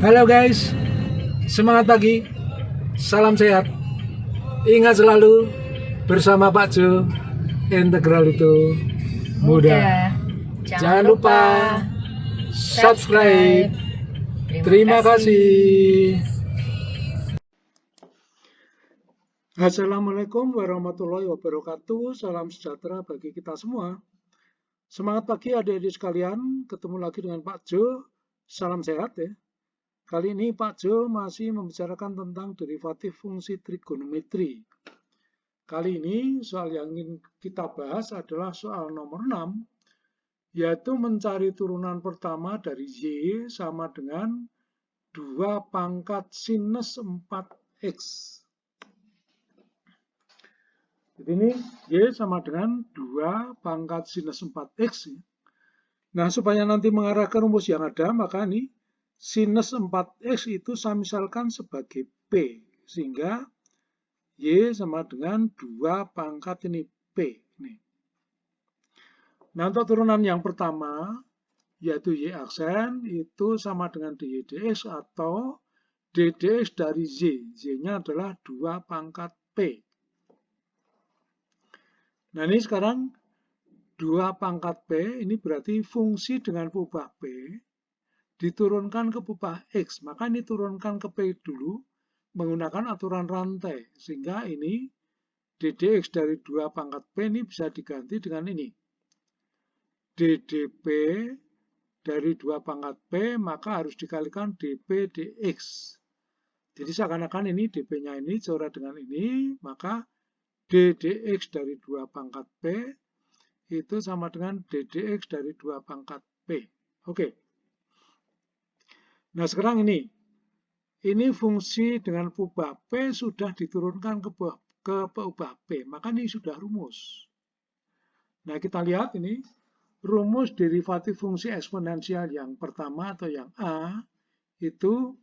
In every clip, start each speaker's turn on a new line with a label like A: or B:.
A: Halo guys, semangat pagi, salam sehat. Ingat selalu bersama Pak Jo, integral itu mudah. Jangan lupa subscribe. Terima kasih. Assalamualaikum warahmatullahi wabarakatuh. Salam sejahtera bagi kita semua. Semangat pagi adik-adik sekalian, ketemu lagi dengan Pak Jo. Salam sehat ya. Kali ini Pak Jo masih membicarakan tentang derivatif fungsi trigonometri. Kali ini soal yang ingin kita bahas adalah soal nomor 6, yaitu mencari turunan pertama dari Y sama dengan 2 pangkat sinus 4X. Jadi ini Y sama dengan 2 pangkat sinus 4X. Nah, supaya nanti mengarah ke rumus yang ada, maka ini sinus 4X itu saya misalkan sebagai P, sehingga Y sama dengan 2 pangkat ini P. Nah, untuk turunan yang pertama, yaitu Y aksen, itu sama dengan dy dx atau d dx dari Y. Y-nya adalah 2 pangkat P. Nah, ini sekarang 2 pangkat P, ini berarti fungsi dengan perubahan P, diturunkan ke perubahan X, maka ini turunkan ke P dulu menggunakan aturan rantai, sehingga ini ddx dari 2 pangkat P ini bisa diganti dengan ini ddp dari 2 pangkat P, maka harus dikalikan dp dx. Jadi seakan-akan ini dp-nya ini coret dengan ini, maka ddx dari 2 pangkat P itu sama dengan ddx dari 2 pangkat P. Oke. Nah, sekarang ini fungsi dengan perubahan P sudah diturunkan ke perubahan P, maka ini sudah rumus. Nah, kita lihat ini, rumus derivatif fungsi eksponensial yang pertama atau yang A, itu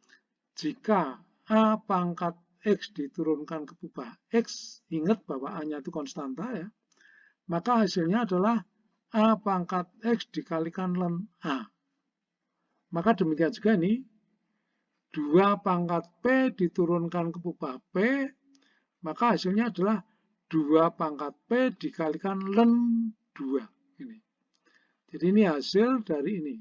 A: jika A pangkat X diturunkan ke perubahan X, ingat bahwa A-nya itu konstanta ya, maka hasilnya adalah A pangkat X dikalikan ln A. Maka demikian juga ini, 2 pangkat P diturunkan ke perubahan P, maka hasilnya adalah 2 pangkat P dikalikan ln 2. Jadi ini hasil dari ini.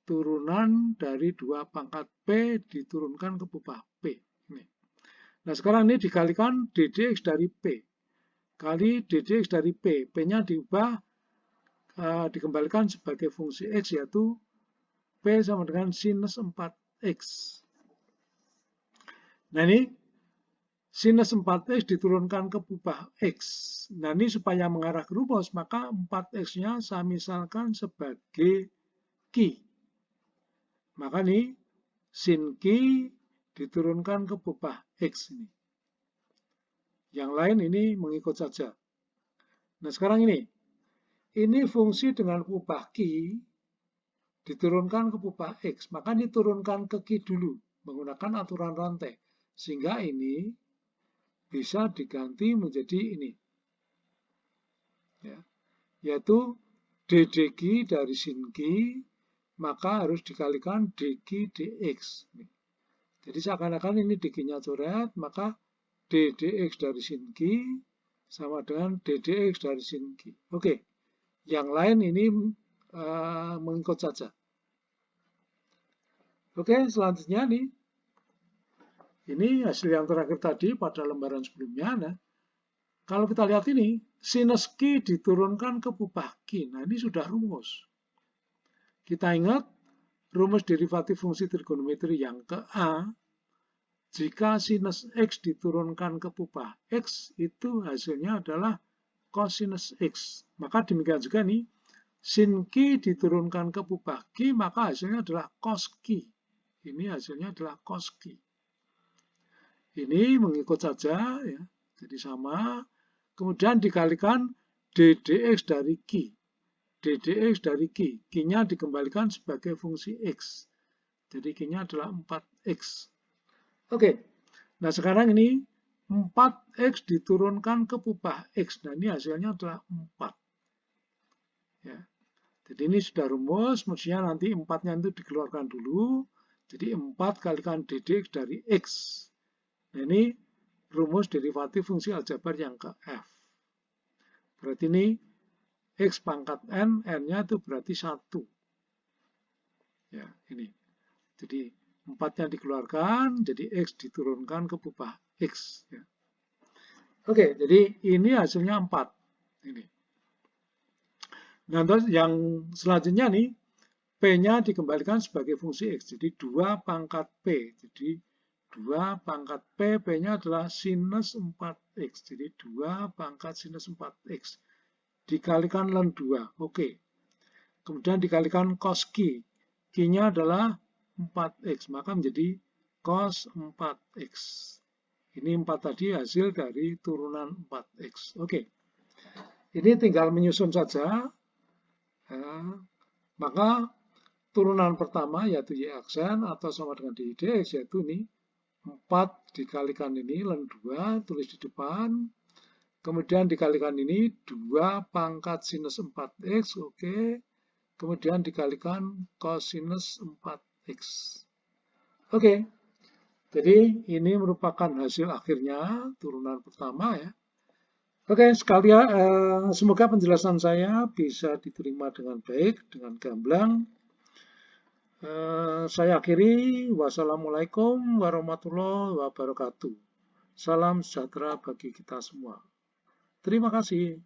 A: Turunan dari 2 pangkat P diturunkan ke perubahan P. Nah, sekarang ini dikalikan ddx dari P. Kali ddx dari P. P-nya diubah, dikembalikan sebagai fungsi X, yaitu P sama dengan sinus 4X. Nah, ini sinus 4X diturunkan ke perubahan X. Nah, ini supaya mengarah ke rumus, maka 4X-nya saya misalkan sebagai Q. Maka ini sin Q diturunkan ke perubahan X ini. Yang lain ini mengikut saja. Nah, sekarang ini fungsi dengan perubahan Q diturunkan ke perubahan X, maka diturunkan ke Q dulu menggunakan aturan rantai, sehingga ini bisa diganti menjadi ini, ya, yaitu ddq dari sin Q, maka harus dikalikan dq dx. Jadi seakan-akan ini dq-nya coret, maka ddx dari sin Q sama dengan ddx dari sin Q. Oke, yang lain ini mengikut saja. Oke, selanjutnya ini hasil yang terakhir tadi pada lembaran sebelumnya. Nah, kalau kita lihat ini, sinus Q diturunkan ke perubahan Q. Nah, ini sudah rumus. Kita ingat rumus derivatif fungsi trigonometri yang ke A, jika sinus X diturunkan ke perubahan X, itu hasilnya adalah cosinus X. Maka demikian juga sin Q diturunkan ke perubahan Q, maka hasilnya adalah cos Q. Ini hasilnya adalah cos Q. Ini mengikut saja, ya, jadi sama. Kemudian dikalikan ddx dari Q. ddx dari Q. Q-nya dikembalikan sebagai fungsi X. Jadi Q-nya adalah 4X. Oke, nah sekarang ini 4X diturunkan ke perubahan X. Nah, ini hasilnya adalah 4. Ya. Jadi ini sudah rumus, mestinya nanti 4-nya itu dikeluarkan dulu. Jadi 4 kalikan ddx dari x. Nah, ini rumus derivatif fungsi aljabar yang ke F. Berarti ini x pangkat n, n-nya itu berarti 1. Ya, ini. Jadi 4-nya dikeluarkan, jadi x diturunkan ke pupah x. Ya. Oke, jadi ini hasilnya 4. Ini. Nah, terus yang selanjutnya nih, P-nya dikembalikan sebagai fungsi X. Jadi 2 pangkat P. Jadi 2 pangkat P, P-nya adalah sinus 4X. Jadi 2 pangkat sinus 4X. Dikalikan ln 2. Oke. Kemudian dikalikan cos Q. Q-nya adalah 4X. Maka menjadi cos 4X. Ini 4 tadi hasil dari turunan 4X. Oke. Ini tinggal menyusun saja. Nah, maka turunan pertama yaitu y aksen atau sama dengan dx yaitu ini 4 dikalikan ini ln 2 tulis di depan. Kemudian dikalikan ini 2 pangkat sinus 4x, oke. Kemudian dikalikan cosinus 4x. Oke. Jadi ini merupakan hasil akhirnya turunan pertama ya. Oke, sekalian semoga penjelasan saya bisa diterima dengan baik, dengan gamblang. Saya akhiri. Wassalamualaikum warahmatullahi wabarakatuh. Salam sejahtera bagi kita semua. Terima kasih.